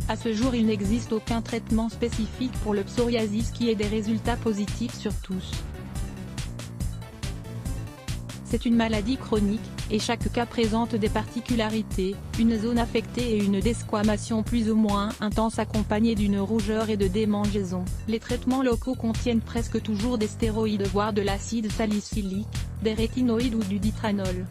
À ce jour il n'existe aucun traitement spécifique pour le psoriasis qui ait des résultats positifs sur tous. C'est une maladie chronique, et chaque cas présente des particularités, une zone affectée et une desquamation plus ou moins intense accompagnée d'une rougeur et de démangeaisons. Les traitements locaux contiennent presque toujours des stéroïdes voire de l'acide salicylique, des rétinoïdes ou du ditranol.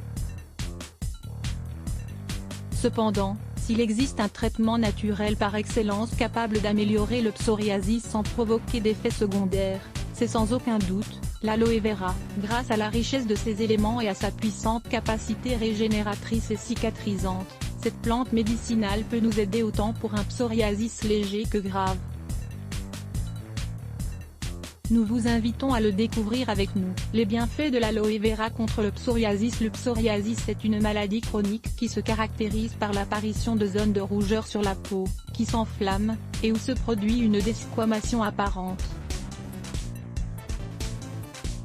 Cependant, s'il existe un traitement naturel par excellence capable d'améliorer le psoriasis sans provoquer d'effets secondaires, c'est sans aucun doute l'aloe vera. Grâce à la richesse de ses éléments et à sa puissante capacité régénératrice et cicatrisante, cette plante médicinale peut nous aider autant pour un psoriasis léger que grave. Nous vous invitons à le découvrir avec nous. Les bienfaits de l'aloe vera contre le psoriasis. Le psoriasis est une maladie chronique qui se caractérise par l'apparition de zones de rougeur sur la peau, qui s'enflamment, et où se produit une desquamation apparente.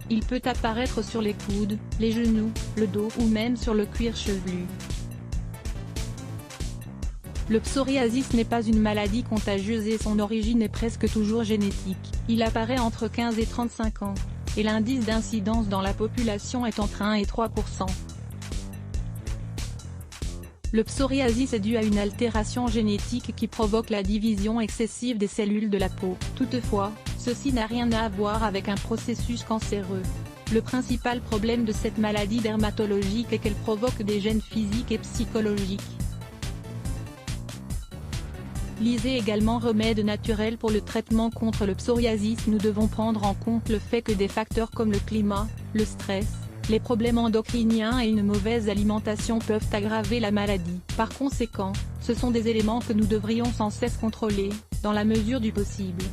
Il peut apparaître sur les coudes, les genoux, le dos ou même sur le cuir chevelu. Le psoriasis n'est pas une maladie contagieuse et son origine est presque toujours génétique. Il apparaît entre 15 et 35 ans, et l'indice d'incidence dans la population est entre 1 et 3%. Le psoriasis est dû à une altération génétique qui provoque la division excessive des cellules de la peau. Toutefois, ceci n'a rien à voir avec un processus cancéreux. Le principal problème de cette maladie dermatologique est qu'elle provoque des gènes physiques et psychologiques. Lisez également Remèdes naturels pour le traitement contre le psoriasis. Nous devons prendre en compte le fait que des facteurs comme le climat, le stress, les problèmes endocriniens et une mauvaise alimentation peuvent aggraver la maladie. Par conséquent, ce sont des éléments que nous devrions sans cesse contrôler, dans la mesure du possible.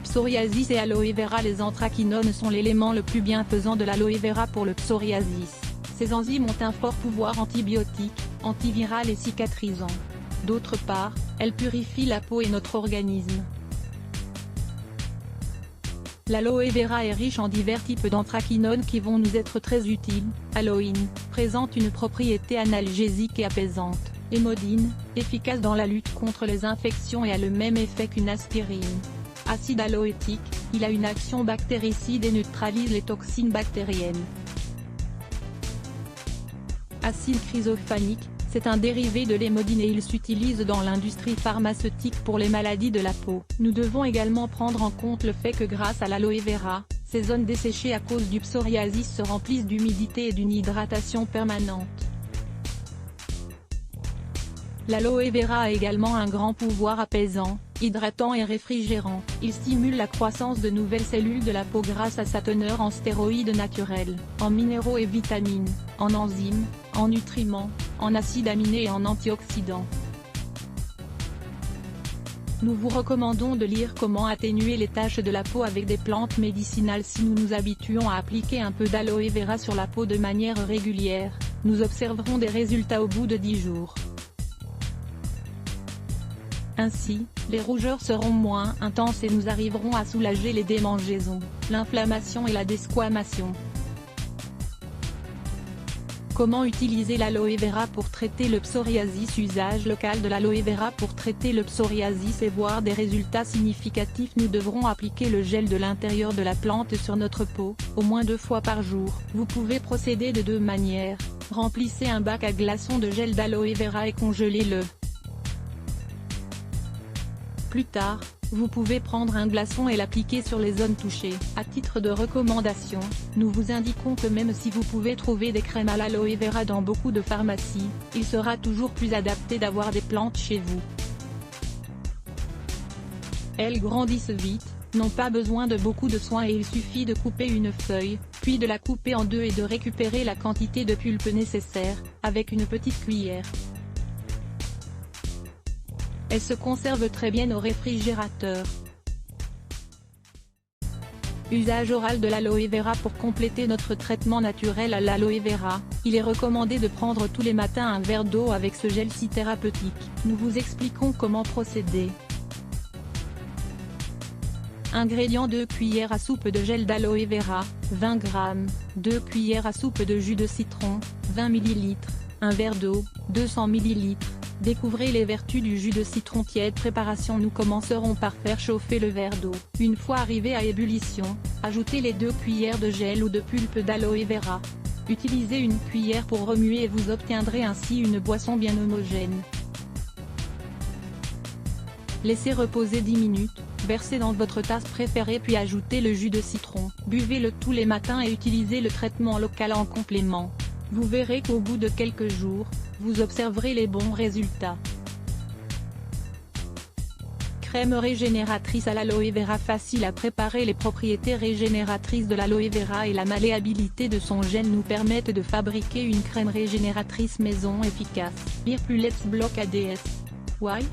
Psoriasis et aloe vera. Les anthraquinones sont l'élément le plus bienfaisant de l'aloe vera pour le psoriasis. Ces enzymes ont un fort pouvoir antibiotique, antiviral et cicatrisant. D'autre part, elles purifient la peau et notre organisme. L'aloe vera est riche en divers types d'anthraquinones qui vont nous être très utiles. Aloïne, présente une propriété analgésique et apaisante. Hémodine, efficace dans la lutte contre les infections et a le même effet qu'une aspirine. Acide aloétique, il a une action bactéricide et neutralise les toxines bactériennes. Acide chrysophanique, c'est un dérivé de l'hémodine et il s'utilise dans l'industrie pharmaceutique pour les maladies de la peau. Nous devons également prendre en compte le fait que grâce à l'aloe vera, ces zones desséchées à cause du psoriasis se remplissent d'humidité et d'une hydratation permanente. L'aloe vera a également un grand pouvoir apaisant, hydratant et réfrigérant. Il stimule la croissance de nouvelles cellules de la peau grâce à sa teneur en stéroïdes naturels, en minéraux et vitamines, en enzymes, en nutriments, en acides aminés et en antioxydants. Nous vous recommandons de lire Comment atténuer les taches de la peau avec des plantes médicinales. Si nous nous habituons à appliquer un peu d'aloe vera sur la peau de manière régulière, nous observerons des résultats au bout de 10 jours. Ainsi, les rougeurs seront moins intenses et nous arriverons à soulager les démangeaisons, l'inflammation et la desquamation. Comment utiliser l'aloe vera pour traiter le psoriasis? Usage local de l'aloe vera pour traiter le psoriasis et voir des résultats significatifs. Nous devrons appliquer le gel de l'intérieur de la plante sur notre peau, au moins 2 fois par jour. Vous pouvez procéder de 2 manières. Remplissez un bac à glaçons de gel d'aloe vera et congelez-le. Plus tard, vous pouvez prendre un glaçon et l'appliquer sur les zones touchées. À titre de recommandation, nous vous indiquons que même si vous pouvez trouver des crèmes à l'aloe vera dans beaucoup de pharmacies, il sera toujours plus adapté d'avoir des plantes chez vous. Elles grandissent vite, n'ont pas besoin de beaucoup de soins et il suffit de couper une feuille, puis de la couper en 2 et de récupérer la quantité de pulpe nécessaire, avec une petite cuillère. Elle se conserve très bien au réfrigérateur. Usage oral de l'aloe vera. Pour compléter notre traitement naturel à l'aloe vera, il est recommandé de prendre tous les matins un verre d'eau avec ce gel si thérapeutique. Nous vous expliquons comment procéder. Ingrédients: 2 cuillères à soupe de gel d'aloe vera, 20 g, 2 cuillères à soupe de jus de citron, 20 ml, un verre d'eau, 200 ml, Découvrez les vertus du jus de citron tiède. Préparation. Nous commencerons par faire chauffer le verre d'eau. Une fois arrivé à ébullition, ajoutez les 2 cuillères de gel ou de pulpe d'aloe vera. Utilisez une cuillère pour remuer et vous obtiendrez ainsi une boisson bien homogène. Laissez reposer 10 minutes, versez dans votre tasse préférée puis ajoutez le jus de citron. Buvez-le tous les matins et utilisez le traitement local en complément. Vous verrez qu'au bout de quelques jours, vous observerez les bons résultats. Crème régénératrice à l'aloe vera. Facile à préparer. Les propriétés régénératrices de l'aloe vera et la malléabilité de son gel nous permettent de fabriquer une crème régénératrice maison efficace. Lire plus. Let's Block ADS. Why?